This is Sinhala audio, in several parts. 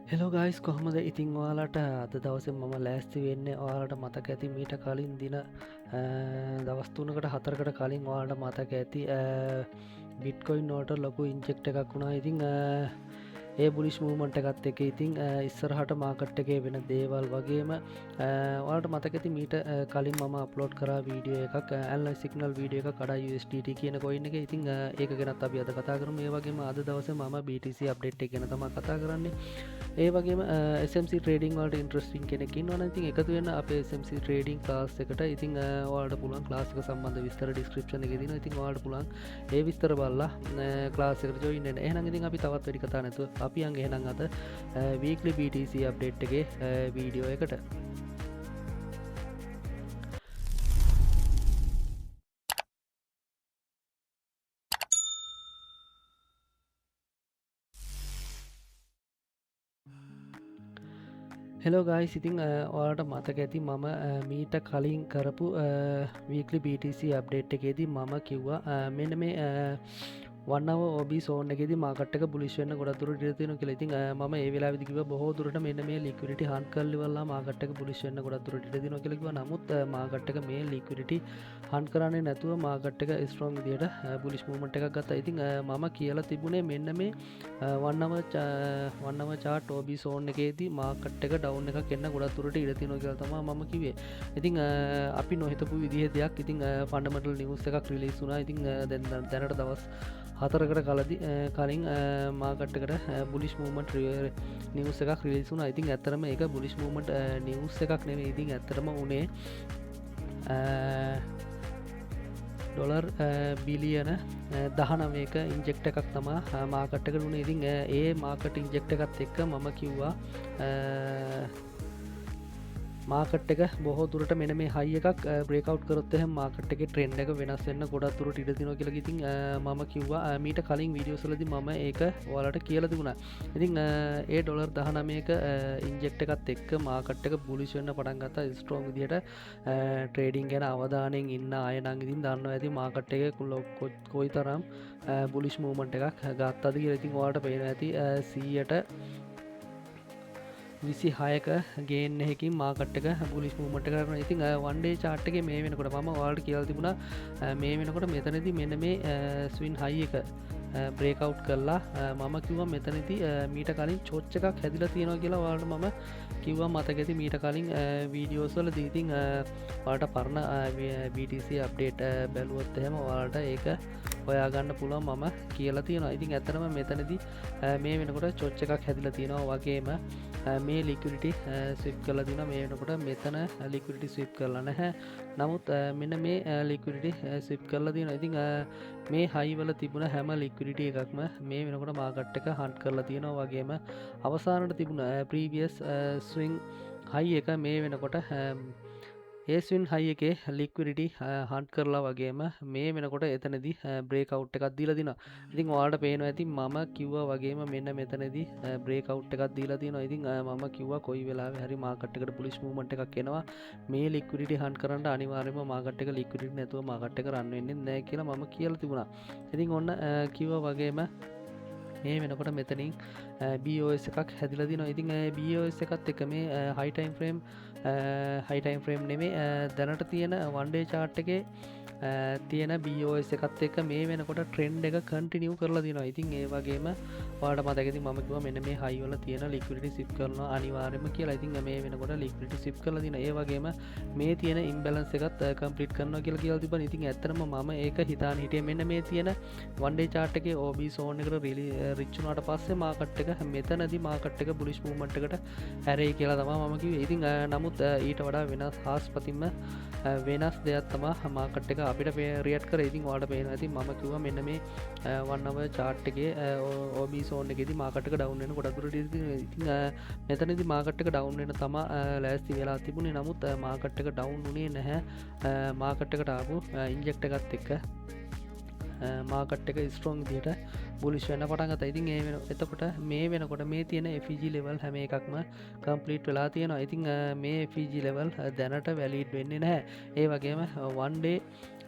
හෙලෝ ගයිස් කොහොමද ඉතිං ඔයාලට අද දවස මම ලෑස්ති වෙන්නේ ඔයාලට මතක ඇති මීට කලින් දින දවස්තුනකට හතරකට කලින් ඔයාලට මතක ඇති බිට්කොයින් නෝට ලොකු ඉන්ජෙක්ට එකක් වුණා ඉතිං ඒ බුලිස් මූමන්ට එකත් එක ඉතිං ඉස්සරහට මාකට් එකේ වෙන දේවල් වගේම ඔයාලට මතකති මීට කලින් මම අප්ලෝඩ් කර වීඩියෝ එකක් ඇල්ල සිගනල් වීඩිය එක කඩ USDT කියන කොයින්න එක ඉතිං ඒක ගෙනත් අපි අද කතා කරම ඒ වගේම අද දවස ම BTC අප්ඩේට් එක ගෙන තම කතා කරන්නේ ඒ වගේම SMC ට්‍රේඩිං වලට ඉන්ට්‍රස්ටිං කෙනෙකින් වන ඉතින් එකතු වෙන්න අප SMC ට්‍රේඩිං ක්ලාස් එකට ඉතින් වාට පුලන් ක්ලාසික සම්බන්ධ විස්තර ඩිස්ක්‍රප්ෂන එක දින ඉතින් වාට පුලන් ඒ විස්තර බල්ලා ක්ලාසකට ජොයින්න එහන ඉතින් අපි තවත් වැඩි කතා නැතු අපි අන් එහෙනම් අද වීක්ලි BTC අප්ඩේට් එකේ වීඩියෝ එකට හෙලෝ ගයි සිතින් ඔයාට මතක ඇති මම මීට කලින් කරපු වීකලි BTC අප්ඩේට් එකේදී මම කිව්වා මෙන්න මේ වන්නව ඔබි සෝන එකෙද මාකට්ක පුලිෂවන්න ගොඩතුර ියතින කෙලෙති ම ඒ වෙලා විදිකිව බොහෝදුරට මෙන්න මේ ලිකවිට හන්න් කල්ලිවල්ලා මාකට්ක පුලිෂවන්න ගොඩතුර ියතින කෙලෙව නමුත් මාකට්ක මේ ලිකවිට හන්න් කරන්නේ නැතුව මාකට්ක ස්ට්‍රෝන් දියට පුලිස් මූමට එකක් ගත්ත ඉතින් මම කියලා තිබුණේ මෙන්න මේ වන්නව චාට ෝබි සෝන් එකේදී මාකට්ක ඩව් එක කෙන්න්න ගොඩතුරට ඉරතින කියල තම ම කිවේ ඉතින් අපි නොහිතපු විදිහ දෙයක් ඉතින් ෆන්ඩමටල් නිවස් එකක් රිලිසුනා ඉතින් දැනට දවස් හතරකට කලදි කලින් මාකට්කට බුලිස් මූමට නිවස එකක් රිලිසුන ඉතින් ඇතරම එක බුලිස් මූමට නිවස් එකක් නෙවේ ඉතින් ඇතරම උනේ ඩොලර් බිලියන දහනමයක ඉන්ජෙක්ට එකක් තමා මාකට්ටකට වුණ ඉතින් ඒ මාකට ඉන්ජෙක්ට එකත් එක්ක මම කිව්වා මාකට් එක බොහෝ දුරට මෙන මේ හයි එකක් බ්‍රේකව් කරොත් මාකට් එක ට්‍රෙන්ඩ් එක වෙනස් වෙන්න ගොඩක් තුරට ඉඩතින කියල ඉතින් මම කිව්වා මීට කලින් වීඩියෝසලද මම ඒක වලට කියල තිබුණා ඉතින් ඒ ඩොලර් දහනමයක ඉන්ජෙක්ට එකත් එක්ක මාකට් එක බුලිෂන්න පටන් ගත්තා ස්ට්‍රෝන් දිට ට්‍රේඩිං ගැන අවධානයෙන් ඉන්න අයනං ඉතින් දන්න ඇති මාකට් එක කොයි තරම් බුලිෂ් මූමන්ට් එකක් ගත්තද කියල ඉතින් වාට පේන ඇති සීයට 26ක ගේන් එකකින් මාකට් එක පුලිස් මූමන්ට් කරන ඉතින් වන්ඩේ චාට් එකේ මේ වෙනකොට මම ඔයාලට කියලා තිබුණා මේ වෙනකොට මෙතනදී මෙන්න මේ ස්වින් හයි එක බ්‍රේකව් කරලා මම කිව්වා මෙතනදී මීට කලින් චෝච් එකක් හැදිලා තියෙනවා කියලා ඔයාලට මම කිව්වා මතක ඇති මීට කලින් වීඩියෝස් වල දීතින් ඔයාලට පරණ BTC අප්ඩේට් බැලුවොත් එහෙම ඔයාලට ඒක හොයාගන්න පුළුවන් මම කියලා තියෙනවා ඉතින් ඇත්තටම මෙතනදී මේ වෙනකොට චෝච් එකක් හැදිලා තියෙනවා වගේම මේ ලිකවිලිටි ස්විප් කරලා දින මේ වෙනකොට මෙතන ලිකවිලිටි ස්විප් කරලා නැහැ නමුත් මෙන්න මේ ලිකවිලිටි ස්විප් කරලා තියෙනවා ඉතින් මේ හයිවල තිබුණ හැම ලිකවිලිටි එකක්ම මේ වෙනකොට මාකට් එක හන්ට් කරලා තියෙනවා වගේම අවසානට තිබුණ ප්‍රීවියස් ස්විං හයි එක මේ වෙනකොට ඒස්වින් හයි එකේ ලික්විඩිටි හන්ට් කරලා වගේම මේ වෙනකොට එතනදි බ්‍රේකව් එකක් දීලා දින ඉතින් ඔයාලට පේනවා ඇති මම කිව්වා වගේම මෙන්න මෙතනදී බ්‍රේකව් එකක් දීලා තියෙනවා ඉතින් මම කිව්වා කොයි වෙලාවෙ හරි මාකට් එකට පුලිස් මූව්මන්ට් එකක් එනවා මේ ලික්විඩිටි හන්ට් කරන්න අනිවාර්යයෙන්ම මාකට් එක ලික්විඩිටි නැතුව මාකට් එක රන් වෙන්නේ නැහැ කියලා මම කියලා තිබුණා ඉතින් ඔන්න කිව්වා වගේම මේ වෙනකොට මෙතනින් BOS එකක් හැදිලා දිනවා ඉතින් BOS එකත් එක මේ හයිටයිම් ෆ්‍රේම් නෙමේ දැනට තියෙන වන්ඩේ චාට් එකේ තියෙන BOS එකත් එක මේ වෙනකොට ට්‍රෙන්ඩ් එක කන්ටිනියු කරලා දිනවා ඉතින් ඒ වගේම වාට මතකති ම කිව මෙන්න මේ හයිවල තියෙන ලික්විඩිටි සිප් කරන අනිවාර්යම කියලා ඉතින් මේ වෙනකොට ලික්විඩිටි සිප් කරලා දින ඒ වගේම මේ තියෙන ඉම්බැලන්ස් එකත් කම්ප්ලීට් කරනවා කියලා කියලා තිබුණා ඉතින් ඇත්තටම මම ඒක හිතාන හිටියේ මෙන්න මේ තියෙන වන්ඩේ චාට් එකේ OB සෝන් එකට රිච් වුණාට පස්සේ මාකට් එක මෙතනදී මාකට් එක බුලිෂ් මූව්මන්ට් එකට හැරෙයි කියලා තමයි මම කිව්වේ ඉතින් නමුත් ඊට වඩා වෙනස් හාස්පතින්ම වෙනස් දෙයක් තමයි මාකට් එක අපිට රියට් කර ඉතින් වාට පේන ඇති ම කිව මෙන්න මේ වන්නව චාට් එකේ OB සෝන් එකෙදි මාකටක ඩවුන් වෙන ගොඩතුරට ඉතින් මෙතනදි මාකට්ක ඩවුන් වෙන තම ලෑස්ති වෙලා තිබුණේ නමුත් මාකට් එක ඩවුන් වුණේ නැහැ මාකට්කට ආපු ඉන්ජෙක්ට එකත් එක්ක මාකට් එක ස්ට්‍රෝං දියට බුලිෂ් වෙන්න පටන්ගත ඉතින් ඒ වෙන එතකොට මේ වෙනකොට මේ තියෙන FG ලෙවල් හැම එකක්ම කම්පලීට් වෙලා තියෙනවා ඉතින් මේ FG ලෙවල් දැනට වැලිඩ් වෙන්නේ නැහැ ඒ වගේම වන්ඩේ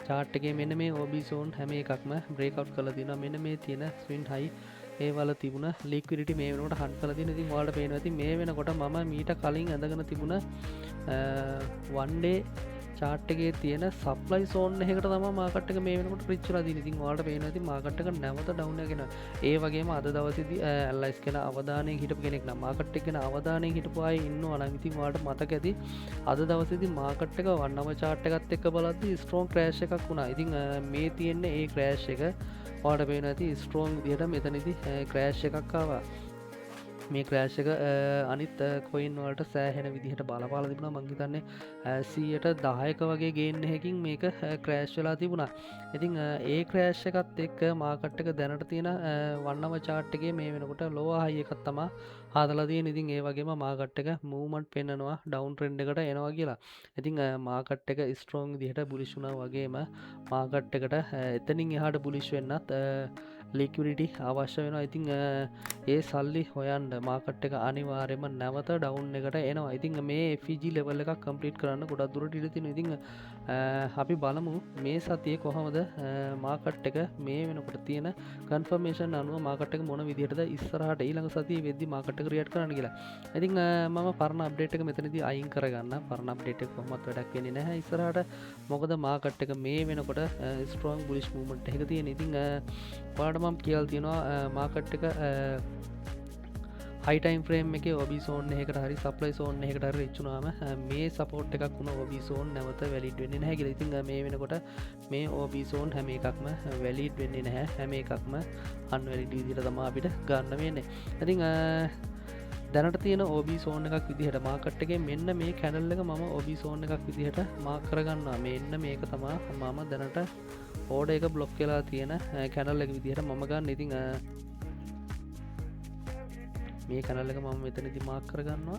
චාට් එකේ මෙන්න මේ OB සෝන් හැම එකක්ම බ්‍රේකව් කරලා තියෙනවා මෙන්න මේ තියෙන ස්වින් හයි ඒවල තිබුණ ලික්විඩිටි මේ වෙනකොට හන්ඩ් කරලා තියෙන. ඉතින් ඔයාලට පේනවා ඇති මේ වෙනකොට මම මීට කලින් ඇඳගෙන තිබුණ වන්ඩේ චාට් එකේ තියෙන සප්ලයි සෝන් එකකට තමයි මාකට් එක මේ වෙනකොට රිච් වෙලා තියෙන්නේ. ඉතින් ඔයාලට පේනවා ඇති මාකට් එක නැවත ඩවුන් එකගෙන. ඒ වගේම අද දවසේදී ඇනලයිස් කරන අවධානයෙන් හිටපු කෙනෙක් නම් මාකට් එක ගැන අවධානයෙන් හිටපු අය ඉන්නවා නම් ඉතින් ඔයාලට මතක ඇති අද දවසේදී මාකට් එක වන්නම චාට් එකත් එක්ක බලද්දී ස්ට්‍රෝං ක්‍රෑෂ් එකක් වුණා. ඉතින් මේ තියෙන්නේ ඒ ක්‍රෑෂ් එක ඔයාලට පේනවා ඇති ස්ට්‍රෝං විදිහට මෙතනදී ක්‍රෑෂ් එකක් ආවා. මේ ක්‍රෑෂ් එක අනිත් කොයින් වලට සෑහෙන විදිහට බලපාලා තිබුණා. මං හිතන්නේ 10% වගේ ගේන් එකකින් මේක ක්‍රෑෂ් වෙලා තිබුණා. ඉතින් ඒ ක්‍රෑෂ් එකත් එක්ක මාකට් එක දැනට තියෙන වන්නම chart එකේ මේ වෙනකොට lower high එකක් තමයි හදලා තියෙන්නේ. ඉතින් ඒ වගේම මාකට් එක මූව්මන්ට් පෙන්නනවා ඩවුන් ට්‍රෙන්ඩ් එකට එනවා කියලා. ඉතින් මාකට් එක ස්ට්‍රෝං විදිහට බුලිෂ් වුණා වගේම මාකට් එකට එතනින් එහාට බුලිෂ් වෙන්නත් ලික්විඩිටි අවශ්‍ය වෙනවා. ඉතින් ඒ සල්ලි හොයන්න මාකට් එක අනිවාර්යයෙන්ම නැවත ඩවුන් එකට එනවා. ඉතින් මේ FEG ලෙවල් එකක් කම්ප්ලීට් කරන්න ගොඩක් දුරට ඉඩ තියෙනවා. ඉතින් අපි බලමු මේ සතියේ කොහොමද මාකට් එක මේ වෙනකොට තියෙන කන්ෆර්මේෂන් අනුව මාකට් එක මොන විදිහටද ඉස්සරහට ඊළඟ සතියේ වෙද්දි මාකට් එක රියැක්ට් කරන්න කියලා. ඉතින් මම පරණ අප්ඩේට් එක මෙතනදී අයින් කරගන්න. පරණ අප්ඩේට් එක කොහොමවත් වැඩක් වෙන්නේ නැහැ ඉස්සරහට. මොකද මාකට් එක මේ වෙනකොට ස්ට්‍රෝං බුලිෂ් මූව්මන්ට් එකක තියෙන. ඉතින් ඔයාලට මම කියලා තියෙනවා මාකට් එක හයි ටයිම් ෆ්‍රේම් එකේ OB zone එකකට හරි සප්ලයි zone එකකට හරි රිච් වුණාම මේ සපෝට් එකක් වුණ OB zone නැවත වැලිඩ් වෙන්නේ නැහැ කියලා. ඉතින් මේ වෙනකොට මේ OB zone හැම එකක්ම වැලිඩ් වෙන්නේ නැහැ. හැම එකක්ම අන්වැලිඩ් විදිහට තමයි අපිට ගන්න වෙන්නේ. ඉතින් දැනට තියෙන OB zone එකක් විදිහට මාකට් එකේ මෙන්න මේ කැන්ඩල් එක මම OB zone එකක් විදිහට මාක් කරගන්නවා. මෙන්න මේක තමයි මම දැනට ඕඩර් එක බ්ලොක් වෙලා තියෙන කැන්ඩල් එක විදිහට මම ගන්න. ඉතින් මේ කැන්ඩල් එක මම මෙතනදී මාක් කරගන්නවා.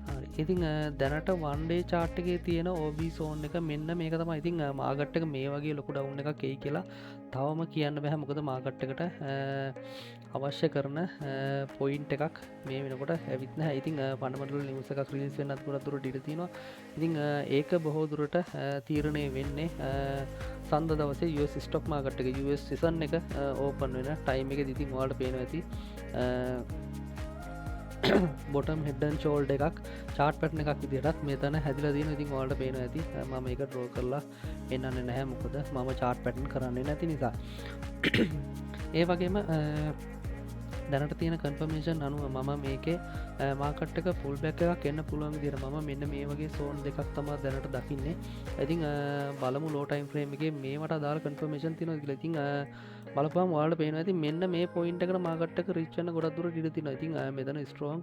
හරි. ඉතින් දැනට one day chart එකේ තියෙන OB zone එක මෙන්න මේක තමයි. ඉතින් මාකට් එක මේ වගේ ලොකු ඩවුන් එකක් එයි කියලා තවම කියන්න බෑ. මොකද මාකට් එකට අවශ්‍ය කරන පොයින්ට් එකක් මේ වෙනකොට ඇවිත් නැහැ. ඉතින් ෆන්ඩමෙන්ටල් නිවුස් එකක් රිලීස් වෙන්නත් ගොඩක් දුරට ඉඩ තියෙනවා. ඉතින් ඒක බොහෝ දුරට තීරණය වෙන්නේ සඳ දවසේ US ස්ටොක් මාකට් එක US සෙෂන් එක ඕපන් වෙන ටයිම් එකේදී. ඉතින් ඔයාලට පේනවා ඇති බොටම් හෙඩ් ඇන්ඩ් ෂෝල්ඩර් එකක් chart pattern එකක් විදිහටත් මෙතන හැදිලා තියෙනවා. ඉතින් ඔයාලට පේනවා ඇති මම මේක draw කරලා එන්නන්නේ නැහැ. මොකද මම chart pattern කරන්නේ නැති නිසා. ඒ වගේම දැනට තියෙන කන්ෆර්මේෂන් අනුව මම මේකේ මාකට් එක ෆුල් බැක් එකක් එන්න පුළුවන් විදිහට මම මෙන්න මේ වගේ සෝන් දෙකක් තමයි දැනට දකින්නේ. ඉතින් බලමු ලෝ ටයිම් ෆ්‍රේම් එකේ මේවට අදාළ කන්ෆර්මේෂන් තියෙනවද කියලා. ඉතින් බලපුවම ඔයාලට පේනවා ඉතින් මෙන්න මේ පොයින්ට් එකට මාකට් එක රීච් වෙන්න ගොඩක් දුරට ඉඩ තියෙනවා. ඉතින් මෙතන ස්ට්‍රෝං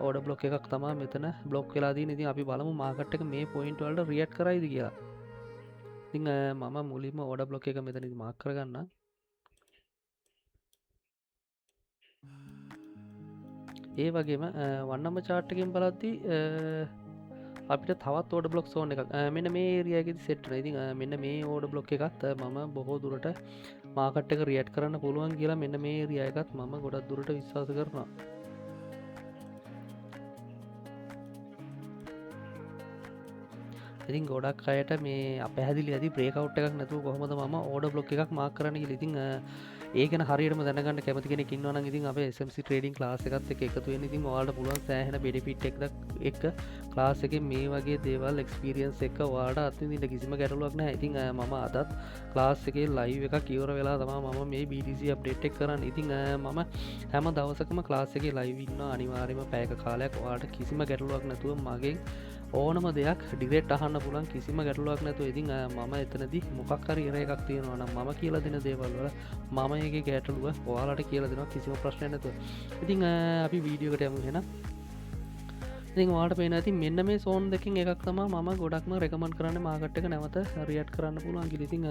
ඕඩර් බ්ලොක් එකක් තමයි මෙතන බ්ලොක් වෙලා තියෙන්නේ. ඉතින් අපි බලමු මාකට් එක මේ පොයින්ට් වලට රියැක්ට් කරයිද කියලා. ඉතින් මම මුලින්ම ඕඩර් බ්ලොක් එක මෙතනදී මාක් කරගන්නම්. ඒ වගේම වන්නම chart එකෙන් බලද්දී අපිට තවත් ඕඩර් බ්ලොක් zone එකක් මෙන්න මේ ඒරියා එකේදී සෙට් වෙනවා. ඉතින් මෙන්න මේ ඕඩර් බ්ලොක් එකත් මම බොහෝ දුරට මාකට් එක රියැක්ට් කරන්න පුළුවන් කියලා මෙන්න මේ ඒරියා එකත් මම ගොඩක් දුරට විශ්වාස කරනවා. ඉතින් ගොඩක් අයට මේ අපැහැදිලි ඇති බ්‍රේක් අවුට් එකක් නැතුව කොහොමද මම ඕඩර් බ්ලොක් එකක් මාක් කරන්න කියලා. ඉතින් ඒක ගැන හරියටම දැනගන්න කැමති කෙනෙක් ඉන්නවා නම් ඉතින් අපේ SMC ට්‍රේඩින් ක්ලාස් එකත් එක්ක එකතු වෙන්න. ඉතින් ඔයාලට පුළුවන් සෑහෙන බෙනිෆිට් එකක් ක්ලාස් එකේ මේ වගේ දේවල් එක්ස්පීරියන්ස් එක ඔයාලට අත්විඳින්න කිසිම ගැටලුවක් නැහැ. ඉතින් මම අදත් ක්ලාස් එකේ ලයිව් එකක් ඉවර වෙලා තමයි මම මේ BTC අප්ඩේට් එක කරන්නේ. ඉතින් මම හැම දවසකම ක්ලාස් එකේ ලයිව් ඉන්නවා අනිවාර්යයෙන්ම පැයක කාලයක්. ඔයාලට කිසිම ගැටලුවක් නැතුව මගෙන් ඕනම දෙයක් ඩිරෙක්ට් අහන්න පුළුවන් කිසිම ගැටලුවක් නැතුව. ඉතින් මම එතනදී මොකක් හරි ඉර එකක් තියෙනවා නම් මම කියලා දෙන දේවල් වල මම ඒකේ ගැටලුව ඔයාලට කියලා දෙනවා කිසිම ප්‍රශ්නයක් නැතුව. ඉතින් අපි වීඩියෝ එකට යමු එහෙනම්. ඉතින් ඔයාලට පේනවා ඉතින් මෙන්න මේ zone දෙකකින් එකක් තමයි මම ගොඩක්ම රෙකමන්ඩ් කරන්නේ මාකට් එක නැවත රියැක්ට් කරන්න පුළුවන් කියලා. ඉතින්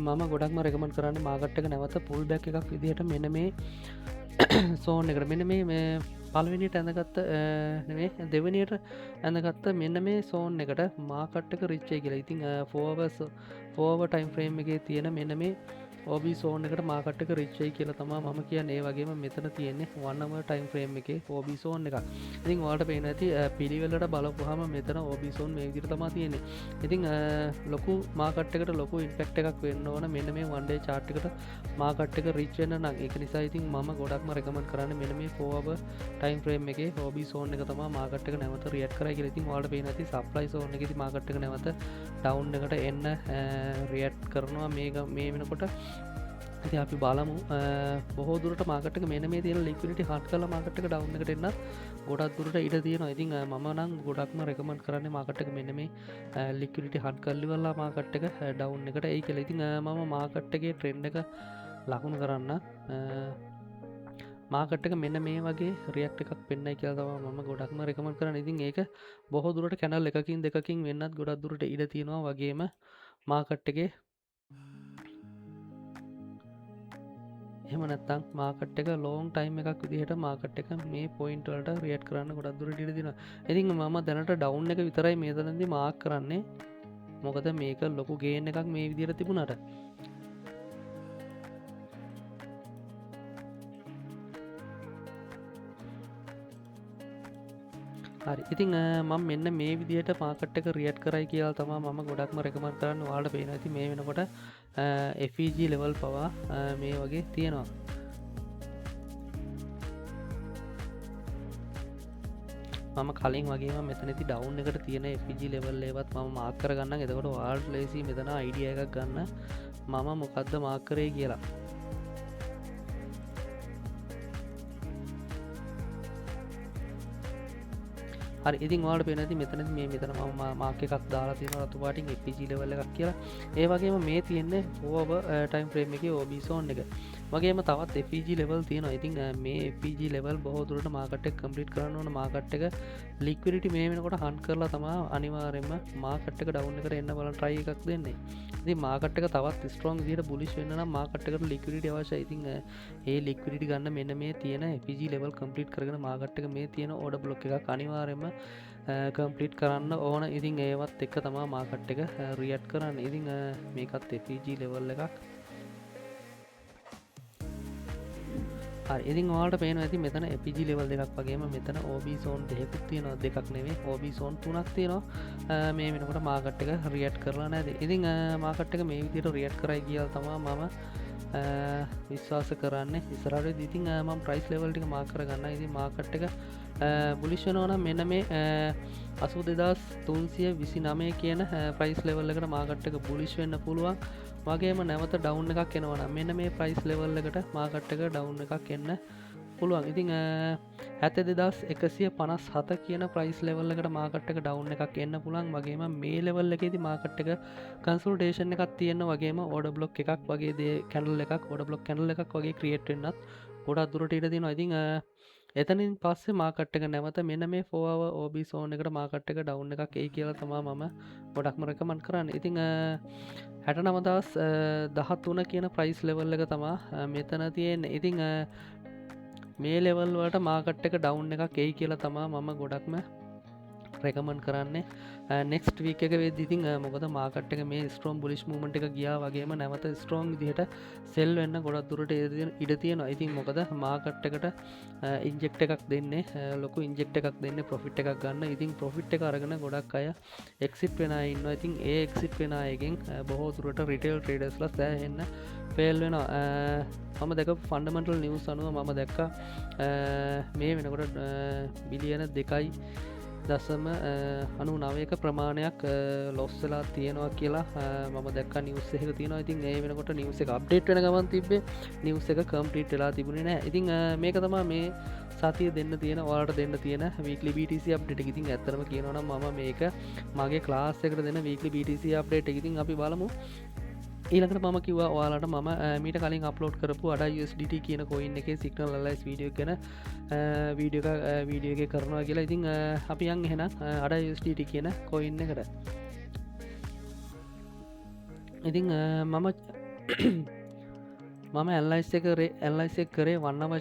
මම ගොඩක්ම රෙකමන්ඩ් කරන්නේ මාකට් එක නැවත පුල් බැක් එකක් විදිහට මෙන්න මේ zone එකට මෙන්න මේ පළවෙනියට ඇඳගත්ත නෙමෙයි දෙවෙනියට ඇඳගත්ත මෙන්න මේ zone එකට මාකට් එක රිච් වෙයි කියලා. ඉතින් 4 hour time frame එකේ තියෙන මෙන්න මේ OB සෝන් එකට මාකට් එක රිච් වෙයි කියලා තමයි මම කියන්නේ. ඒ වගේම මෙතන තියෙන්නේ 1 hour time frame එකේ OB සෝන් එකක්. ඉතින් ඔයාලට පේනවා ඇති පිළිවෙලට බලපුවාම මෙතන OB සෝන් මේ විදිහට තමයි තියෙන්නේ. ඉතින් ලොකු මාකට් එකට ලොකු ඉම්පැක්ට් එකක් වෙන්න ඕන මෙන්න මේ one day chart එකට මාකට් එක රිච් වෙන්න නම්. ඒක නිසා ඉතින් මම ගොඩක්ම රෙකමන්ඩ් කරන්නේ මෙන්න මේ 4 hour time frame එකේ OB සෝන් එක තමයි මාකට් එක නැවත රියැක්ට් කරයි කියලා. ඉතින් ඔයාලට පේනවා ඇති supply zone එකේදී මාකට් එක නැවත down එකට එන්න රියැක්ට් කරනවා මේ වෙනකොට. ඉතින් අපි බලමු බොහෝ දුරට මාකට් එක මෙන්න මේ තියෙන liquidity hard කරලා මාකට් එක down එකට එන්නත් ගොඩක් දුරට ඉඩ තියෙනවා. ඉතින් මම නම් ගොඩක්ම රෙකමන්ඩ් කරන්නේ මාකට් එක මෙන්න මේ liquidity hard කරලිවලා මාකට් එක down එකට එයි කියලා. ඉතින් මම මාකට් එකේ trend එක ලකුණු කරන්න මාකට් එක මෙන්න මේ වගේ රියැක්ට් එකක් වෙන්නයි කියලා තමයි මම ගොඩක්ම රෙකමන්ඩ් කරන්නේ. ඉතින් ඒක බොහෝ දුරට කැනල් එකකින් දෙකකින් වෙන්නත් ගොඩක් දුරට ඉඩ තියෙනවා. වගේම මාකට් එකේ එහෙම නැත්නම් මාකට් එක ලොන්గ్ ටයිම් එකක් විදිහට මාකට් එක මේ පොයින්ට් වලට රියැක්ට් කරන්න ගොඩක් දුරට ඉඩ තියෙනවා. ඉතින් මම දැනට ඩවුන් එක විතරයි මේතනදී මාක් කරන්නේ. මොකද මේක ලොකු ගේන් එකක් මේ විදිහට තිබුණාට. හරි. ඉතින් මම මෙන්න මේ විදිහට මාකට් එක රියැක්ට් කරයි කියලා තමයි මම ගොඩක්ම රෙකමන්ඩ් කරන්නේ. ඔයාලට පේනවා ඇති මේ වෙනකොට FEG level පවා මේ වගේ තියෙනවා. මම කලින් වගේම මෙතනදී ඩවුන් එකට තියෙන FEG level එකවත් මම මාක් කරගන්නම්. එතකොට ඔයාලට ලේසි මෙතන idea එකක් ගන්න මම මොකද්ද මාක් කරේ කියලා. හරි. ඉතින් ඔයාලට පේනවා ඇති මෙතනදී මේ මෙතන මම මාක් එකක් දාලා තියෙනවා රතු පාටින් FEG level එකක් කියලා. ඒ වගේම මේ තියෙන්නේ 4 hour time frame එකේ OB zone එක. වගේම තවත් FEG level තියෙනවා. ඉතින් මේ FEG level බොහෝ දුරට මාකට් එක කම්ප්ලීට් කරන්න ඕන. මාකට් එක liquidity මේ වෙනකොට hunt කරලා තමයි අනිවාර්යයෙන්ම මාකට් එක down එකට එන්න බලන try එකක් දෙන්නේ. ඉතින් මාකට් එක තවත් strong විදිහට bullish වෙන්න නම් මාකට් එකට liquidity අවශ්‍යයි. ඉතින් ඒ liquidity ගන්න මෙන්න මේ තියෙන FEG level complete කරගෙන මාකට් එක මේ තියෙන order block එකක් අනිවාර්යයෙන්ම කම්ප්ලීට් කරන්න ඕන. ඉතින් ඒවත් එක්ක තමා මාකට් එක රියැක්ට් කරන්න. ඉතින් මේකත් FEG level එකක්. හරි. ඉතින් ඔයාලට පේනවා ඇති මෙතන FEG level දෙකක් වගේම මෙතන OB zone දෙකක් තියෙනවා. දෙකක් නෙවෙයි OB zone තුනක් තියෙනවා. මේ වෙනකොට මාකට් එක රියැක්ට් කරලා නැති. ඉතින් මාකට් එක මේ විදිහට රියැක්ට් කරයි කියලා තමයි මම විශ්වාස කරන්නේ. ඉස්සරහට ඉතින් මම price level ටික මාක් කරගන්නවා. ඉතින් මාකට් එක බුලිෂ් වෙනවා නම් මෙන්න මේ 82329 කියන ප්‍රයිස් ලෙවල් එකට මාකට් එක බුලිෂ් වෙන්න පුළුවන්. වගේම නැවත ඩවුන් එකක් එනවා නම් මෙන්න මේ ප්‍රයිස් ලෙවල් එකට මාකට් එක ඩවුන් එකක් එන්න පුළුවන්. ඉතින් 72157 කියන ප්‍රයිස් ලෙවල් එකට මාකට් එක ඩවුන් එකක් එන්න පුළුවන්. වගේම මේ ලෙවල් එකේදී මාකට් එක කන්සල්ටේෂන් එකක් තියෙන වගේම ඕඩර් බ්ලොක් එකක් වගේ දේ කැන්ඩල් එකක් ඕඩර් බ්ලොක් කැන්ඩල් එකක් වගේ ක්‍රියේට් වෙන්නත් ගොඩක් දුරට ඉඩ තියෙනවා. ඉතින් එතනින් පස්සේ මාකට් එක නැවත මෙන්න මේ 4 hour OB zone එකට මාකට් එක ඩවුන් එකක් එයි කියලා තමයි මම ගොඩක්ම රෙකමන්ඩ් කරන්නේ. ඉතින් 69013 කියන ප්‍රයිස් ලෙවල් එක තමයි මෙතන තියෙන්නේ. ඉතින් මේ ලෙවල් වලට මාකට් එක ඩවුන් එකක් එයි කියලා තමයි මම ගොඩක්ම රෙකමන්ඩ් කරන්නේ. නෙක්ස්ට් වීක් එක වෙද්දි ඉතින් මොකද මාකට් එක මේ ස්ට්‍රෝං බුලිෂ් මූව්මන්ට් එක ගියා වගේම නැවත ස්ට්‍රෝං විදිහට සෙල් වෙන්න ගොඩක් දුරට ඉඩ තියෙනවා. ඉතින් මොකද මාකට් එකට ඉන්ජෙක්ට් එකක් දෙන්නේ ලොකු ඉන්ජෙක්ට් එකක් දෙන්නේ ප්‍රොෆිට් එකක් ගන්න. ඉතින් ප්‍රොෆිට් එක අරගෙන ගොඩක් අය එක්සිට් වෙන අය ඉන්නවා. ඉතින් ඒ එක්සිට් වෙන අයගෙන් බොහෝ දුරට රිටේල් ට්‍රේඩර්ස්ලා සෑහෙන්න ෆේල් වෙනවා. මම දැකපු ෆන්ඩමෙන්ටල් නිවුස් අනුව මම දැක්කා මේ වෙනකොට බිලියන 2.99ක ප්‍රමාණයක් ලොස් වෙලා තියෙනවා කියලා මම දැක්කා නිවුස් එකක තියෙනවා. ඉතින් ඒ වෙනකොට නිවුස් එක අප්ඩේට් වෙන ගමන් තිබ්බේ නිවුස් එක කම්ප්ලීට් වෙලා තිබුණේ නැහැ. ඉතින් මේක තමයි මේ සතිය දෙන්න තියෙන ඔයාලට දෙන්න තියෙන weekly BTC update එක. ඉතින් ඇත්තටම කියනවා නම් මම මේක මගේ ක්ලාස් එකට දෙන weekly BTC update එක. ඉතින් අපි බලමු. ඊළඟට මම කිව්වා ඔයාලට මම මීට කලින් අප්ලෝඩ් කරපු ADA USDT කියන coin එකේ signal analysis video ගැන වීඩියෝ එකක් කරනවා කියලා. ඉතින් අපි යන් එහෙනම් ADA USDT කියන coin එකට. ඉතින් මම ඇනලයිස් එක කරේ 1 hour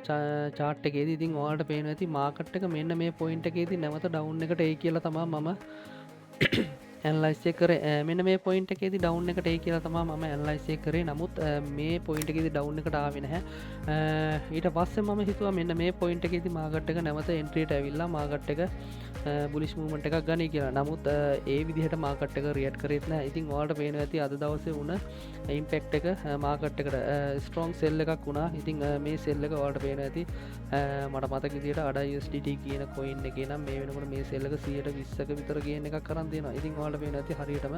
chart එකේදී. ඉතින් ඔයාලට පේනවා ඇති මාකට් එක මෙන්න මේ point එකේදී නැවත down එකට එයි කියලා තමයි මම ඇන්ලයිස් එක කරේ මෙන්න මේ පොයින්ට් එකේදී ඩවුන් එකට ඒ කියලා තමයි මම ඇන්ලයිස් එක කරේ. නමුත් මේ පොයින්ට් එකේදී ඩවුන් එකට ආවේ නැහැ. ඊට පස්සේ මම හිතුවා මෙන්න මේ පොයින්ට් එකේදී මාකට් එක නැවත එන්ට්‍රියට ඇවිල්ලා මාකට් එක බුලිෂ් මූව්මන්ට් එකක් ගනී කියලා. නමුත් ඒ විදිහට මාකට් එක රියැක්ට් කරේත් නැහැ. ඉතින් ඔයාලට පේනවා ඇති අද දවසේ වුණ ඉම්පැක්ට් එක මාකට් එකට ස්ට්‍රෝං සෙල් එකක් වුණා. ඉතින් මේ සෙල් එක ඔයාලට පේනවා ඇති මට මතක විදිහට ADA USDT කියන කොයින් එකේ නම් මේ වෙනකොට මේ සෙල් එක 120ක විතර ගේන් එකක් කරන් දෙනවා. ඉතින් ඔයාලට පේනවා ඇති හරියටම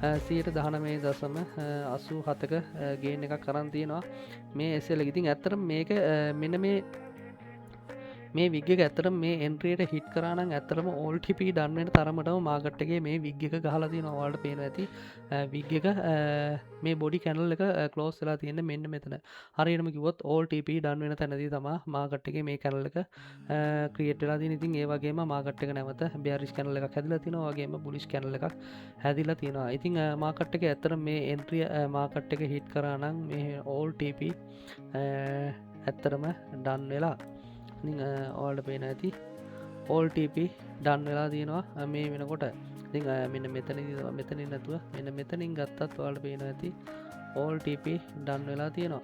119.87ක ගේන් එකක් කරන් තියෙනවා මේ SL එක. ඉතින් ඇත්තටම මේක මෙන්න මේ විග් එක ඇත්තටම මේ එන්ට්‍රියට හිට් කරා නම් ඇත්තටම ඕල් TP ඩන් වෙන තරමටම මාකට් එකේ මේ විග් එක ගහලා තියෙනවා. ඔයාලට පේනවා ඇති විග් එක මේ බොඩි කැන්ඩල් එක ක්ලෝස් වෙලා තියෙන්නේ මෙන්න මෙතන. හරියටම කිව්වොත් ඕල් TP ඩන් වෙන තැනදී තමයි මාකට් එකේ මේ කැන්ඩල් එක ක්‍රියේට් වෙලා තියෙන්නේ. ඉතින් ඒ වගේම මාකට් එක නැවත බෙයාරිෂ් කැන්ඩල් එකක් හැදිලා තියෙනවා. වගේම බුලිෂ් කැන්ඩල් එකක් හැදිලා තියෙනවා. ඉතින් මාකට් එකේ ඇත්තටම මේ එන්ට්‍රිය මාකට් එක හිට් කරා නම් මේ ඕල් TP ඇත්තටම ඩන් වෙලා ඔයාලට පේන ඇති ඕල් TP ඩන් වෙලා තියෙනවා මේ වෙනකොට. ඉතින් මෙන්න මෙතනින් නැතුව මෙන්න මෙතනින් ගත්තත් ඔයාලට පේන ඇති ඕල් TP ඩන් වෙලා තියෙනවා.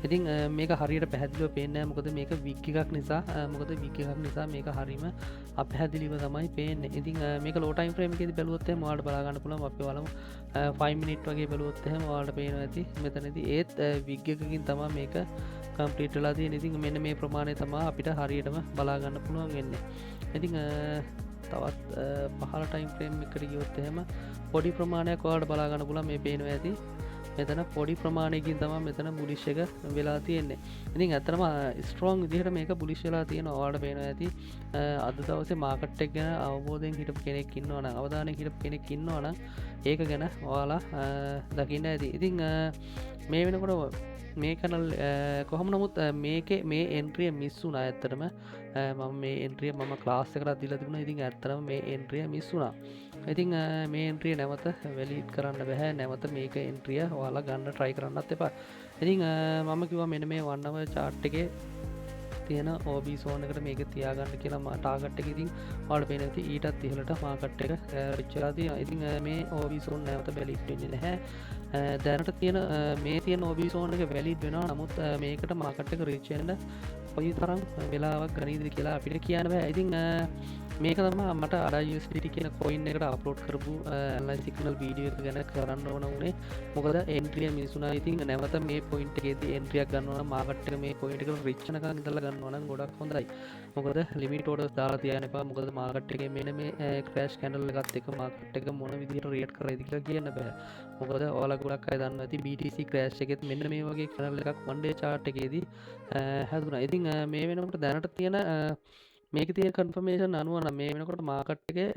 ඉතින් මේක හරියට පැහැදිලිව පේන්නේ නැහැ. මොකද මේක විග් එකක් නිසා. මොකද විග් එකක් නිසා මේක හරීම අපැහැදිලිව තමයි පේන්නේ. ඉතින් මේක ලෝ ටයිම් ෆ්‍රේම් එකේදී බැලුවොත් එහෙනම් ඔයාලට බලා ගන්න පුළුවන්. අපි බලමු 5 මිනිත් වගේ බැලුවොත් එහෙනම් ඔයාලට පේනවා ඇති මෙතනදී ඒත් විග් එකකින් තමයි මේක කම්ප්ලීට් වෙලා තියෙන්නේ. ඉතින් මෙන්න මේ ප්‍රමාණය තමයි අපිට හරියටම බලා ගන්න පුළුවන් වෙන්නේ. ඉතින් තවත් පහළ ටයිම් ෆ්‍රේම් එකකට ගියොත් එහෙම පොඩි ප්‍රමාණයක් ඔයාලට බලා ගන්න පුළුවන්. මේ පේනවා ඇති මෙතන පොඩි ප්‍රමාණයකින් තමයි මෙතන බුලිෂ් එක වෙලා තියෙන්නේ. ඉතින් ඇත්තටම ස්ට්‍රෝං විදිහට මේක බුලිෂ් වෙලා තියෙනවා. ඔයාලට පේනවා ඇති අද දවසේ මාකට් එක ගැන අවබෝධයෙන් හිටපු කෙනෙක් ඉන්නවා නම් අවධානයෙන් හිටපු කෙනෙක් ඉන්නවා නම් ඒක ගැන ඔයාලා දකින්න ඇති. ඉතින් මේ වෙනකොට මේ කැනල් කොහොම නමුත් මේකේ මේ එන්ට්‍රිය මිස් වුණා. ඇත්තටම මම මේ එන්ට්‍රිය මම ක්ලාස් එකකට දීලා තිබුණා. ඉතින් ඇත්තටම මේ එන්ට්‍රිය මිස් වුණා. ඉතින් මේ එන්ට්‍රිය නැවත වැලිඩ් කරන්න බෑ. නැවත මේක එන්ට්‍රිය ඔයාලා ගන්න try කරන්නත් එපා. ඉතින් මම කිව්වා මෙන්න මේ 1 hour chart එකේ තියෙන OB zone එකට මේක තියාගන්න කියලා මම ටාගට් එක. ඉතින් ඔයාලට පේන ඇති ඊටත් ඉහළට මාකට් එක රිච් වෙලා තියෙනවා. ඉතින් මේ OB zone නැවත වැලිඩ් වෙන්නේ නැහැ. දැනට තියෙන මේ තියෙන OB zone එක වැලිඩ් වෙනවා. නමුත් මේකට මාකට් එක රිච් වෙන්න කොයි තරම් වෙලාවක් ගනීද කියලා අපිට කියන්න බෑ. ඉතින් මේක තමයි මට ADA USDT කියන කොයින් එකට අප්ලෝඩ් කරපු ඇනලයිස් සිග්නල් වීඩියෝ එක ගැන කරන්න ඕන වුණේ. මොකද එන්ට්‍රිය මිස් වුණා. ඉතින් නැවත මේ පොයින්ට් එකේදී එන්ට්‍රියක් ගන්නවා නම් මාකට් එක මේ පොයින්ට් එකට රිච් වෙනකන් ඉඳලා ගන්නවා නම් ගොඩක් හොඳයි. මොකද ලිමිට් ඕඩර්ස් දාලා තියන්න එපා. මොකද මාකට් එකේ මෙන්න මේ ක්‍රෑෂ් කැන්ඩල් එකත් එක්ක මාකට් එක මොන විදිහට රියැක්ට් කරයිද කියලා කියන්න බෑ. මොකද ඔයාලා ගොඩක් අය දන්නවා ඇති BTC ක්‍රෑෂ් එකෙත් මෙන්න මේ වගේ කැන්ඩල් එකක් 1 day chart එකේදී හැදුනා. ඉතින් මේ වෙනකොට දැනට තියෙන මේක තියෙන කන්ෆර්මේෂන් අනුව නම් මේ වෙනකොට මාකට් එකේ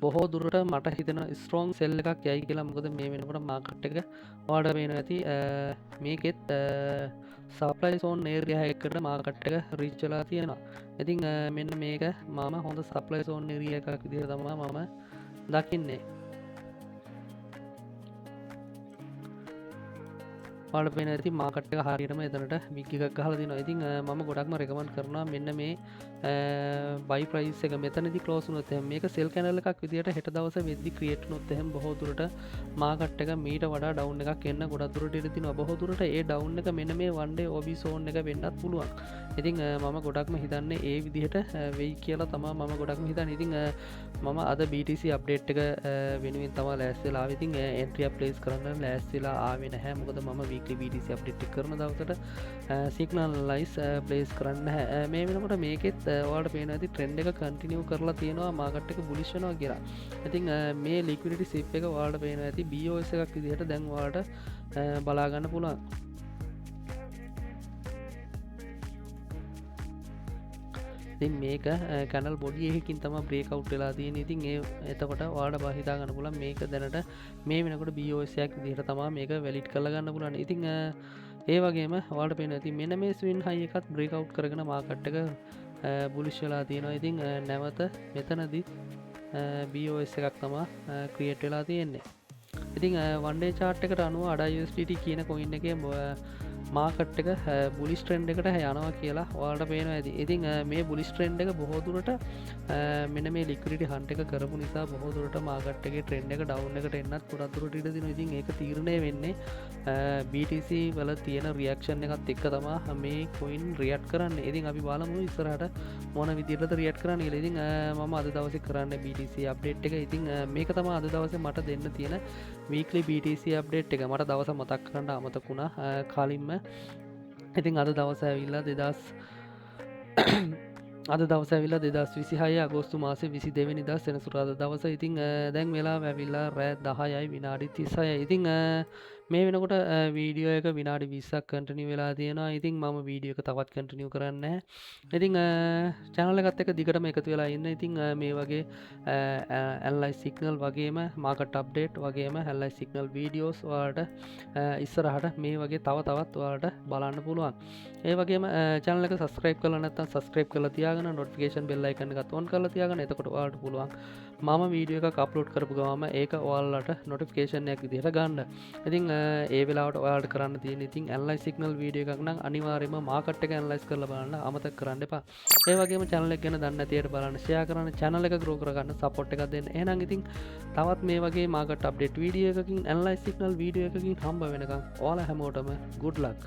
බොහෝ දුරට මට හිතෙන ස්ට්‍රෝං සෙල් එකක් යයි කියලා. මොකද මේ වෙනකොට මාකට් එක ඔයාලට පේනවා ඇති මේකෙත් සප්ලයි සෝන් ඒරියා එකකට මාකට් එක රීච් වෙලා තියෙනවා. ඉතින් මෙන්න මේක මම හොඳ සප්ලයි සෝන් ඒරියා එකක් විදිහට තමයි මම දකින්නේ. ඔයාලට පේනවා ඇති මාකට් එක හරියටම එතනට විග් එකක් ගහලා තිනවා. ඉතින් මම ගොඩක්ම රෙකමන්ඩ් කරනවා මෙන්න මේ බයි ප්‍රයිස් එක මෙතනදී ක්ලෝස් වුණොත් එහෙනම් මේක සෙල් කැනල් එකක් විදිහට හෙට දවසේ වෙද්දි ක්‍රියේට් වුණොත් එහෙනම් බොහෝ දුරට මාකට් එක මීට වඩා ඩවුන් එකක් එන්න ගොඩක් දුරට ඉඩ තියෙනවා. බොහෝ දුරට ඒ ඩවුන් එක මෙන්න මේ 1 day OB zone එක වෙන්නත් පුළුවන්. ඉතින් මම ගොඩක්ම හිතන්නේ ඒ විදිහට වෙයි කියලා තමයි මම ගොඩක්ම හිතන්නේ. ඉතින් මම අද BTC අප්ඩේට් එක වෙනුවෙන් තමයි ලෑස්තිලා ආවේ. ඉතින් එන්ට්‍රි එක ප්ලේස් කරන්න ලෑස්තිලා ආවේ නැහැ. මොකද මම weekly BTC අප්ඩේට් එක කරන දවසට සිග්නල් ලයිස් ප්ලේස් කරන්න නැහැ. මේ වෙනකොට මේකෙත් ඔයාලට පේනවා ඇති ට්‍රෙන්ඩ් එක කන්ටිනියු කරලා තියෙනවා. මාකට් එක බුලිෂ් වෙනවා කියලා. ඉතින් මේ ලික්විඩිටි සිප් එක ඔයාලට පේනවා ඇති BOS එකක් විදිහට දැන් ඔයාලට බලා ගන්න පුළුවන්. ඉතින් මේක කැනල් බොඩි එකකින් තමයි බ්‍රේක් අවුට් වෙලා තියෙන්නේ. ඉතින් එතකොට ඔයාලට හිතා ගන්න පුළුවන් මේක දැනට මේ වෙනකොට BOS එකක් විදිහට තමයි මේක වැලිඩ් කරලා ගන්න පුළුවන්. ඉතින් ඒ වගේම ඔයාලට පේනවා ඇති මෙන්න මේ ස්වින් හයි එකත් බ්‍රේක් අවුට් කරගෙන මාකට් එක බුලිෂ් වෙලා තියෙනවා. ඉතින් නැවත මෙතනදී BOS එකක් තමයි ක්‍රියේට් වෙලා තියෙන්නේ. ඉතින් 1 day chart එකට අනුව ADA USDT කියන කොයින් එකේ මාකට් එක බුලිස් ට්‍රෙන්ඩ් එකට යනවා කියලා වාට පේනවා ඇති. ඉතින් මේ බුලිස් ට්‍රෙන්ඩ් එක බොහෝදුරට මෙන මේ ලික්විඩි හන්ට එක කරපු නිසා බොහෝදුරට මාකට්ගේ ට්‍රෙන්ඩ් එක ඩවුන් එකට එන්නත් පුරත්තුරට ඉට දින ඉතින් ඒක තීරණය වෙන්නේ BTC වල තියෙන රියක්ෂන් එකත් එක්ක තමා මේ කොයින් රියට් කරන්න. ඉතින් අපි බලමු ඉස්සරහට මොන විදිහට රියට් කරන්න කියලා. ඉතින් මම අද දවසේ කරන්න BTC අප්ඩේට් එක. ඉතින් මේක තමයි අද දවසේ මට දෙන්න තියෙන වීක්ලි BTC අප්ඩේට් එක. මට දවස මතක් කරන්න අමතකුණා කලින්ම. ඉතින් අද දවස ඇවිල්ලා 2000 අද දවස ඇවිල්ලා 2026 අගෝස්තු මාසේ 22 වෙනිදා සෙනසුරාදා දවස. ඉතින් දැන් වෙලා ඇවිල්ලා රෑ 10යි විනාඩි 36යි. ඉතින් මේ වෙනකොට වීඩියෝ එක විනාඩි 20ක් කන්ටිනියු වෙලා තියෙනවා. ඉතින් මම වීඩියෝ එක තවත් කන්ටිනියු කරන්නේ නැහැ. ඉතින් channel එකත් එක්ක දිගටම එකතු වෙලා ඉන්න. ඉතින් මේ වගේ ඇනලයිස් සිග්නල් වගේම මාකට් අප්ඩේට් වගේම ඇනලයිස් සිග්නල් වීඩියෝස් ඔයාලට ඉස්සරහට මේ වගේ තවත් ඔයාලට බලන්න පුළුවන්. ඒ වගේම channel එක subscribe කරලා නැත්නම් subscribe කරලා තියාගෙන notification bell icon එකත් on කරලා තියාගන්න. එතකොට ඔයාලට පුළුවන් මම වීඩියෝ එකක් අප්ලෝඩ් කරපු ගමන් ඒක ඔයාලට notification එකක් විදිහට ගන්න. ඉතින් ඒ වෙලාවට ඔයාලට කරන්න තියෙන ඉතින් ඇනලයිස් සිග්නල් වීඩියෝ එකක් නම් අනිවාර්යයෙන්ම මාකට් එක ඇනලයිස් කරලා බලන්න අමතක කරන්න එපා. ඒ වගේම channel එක ගැන දන්නේ නැති අයට බලන්න share කරන්න, channel එක grow කරගන්න support එකක් දෙන්න. එහෙනම් ඉතින් තවත් මේ වගේ මාකට් අප්ඩේට් වීඩියෝ එකකින් ඇනලයිස් සිග්නල් වීඩියෝ එකකින් හම්බ වෙනකම් ඔයාලා හැමෝටම good luck.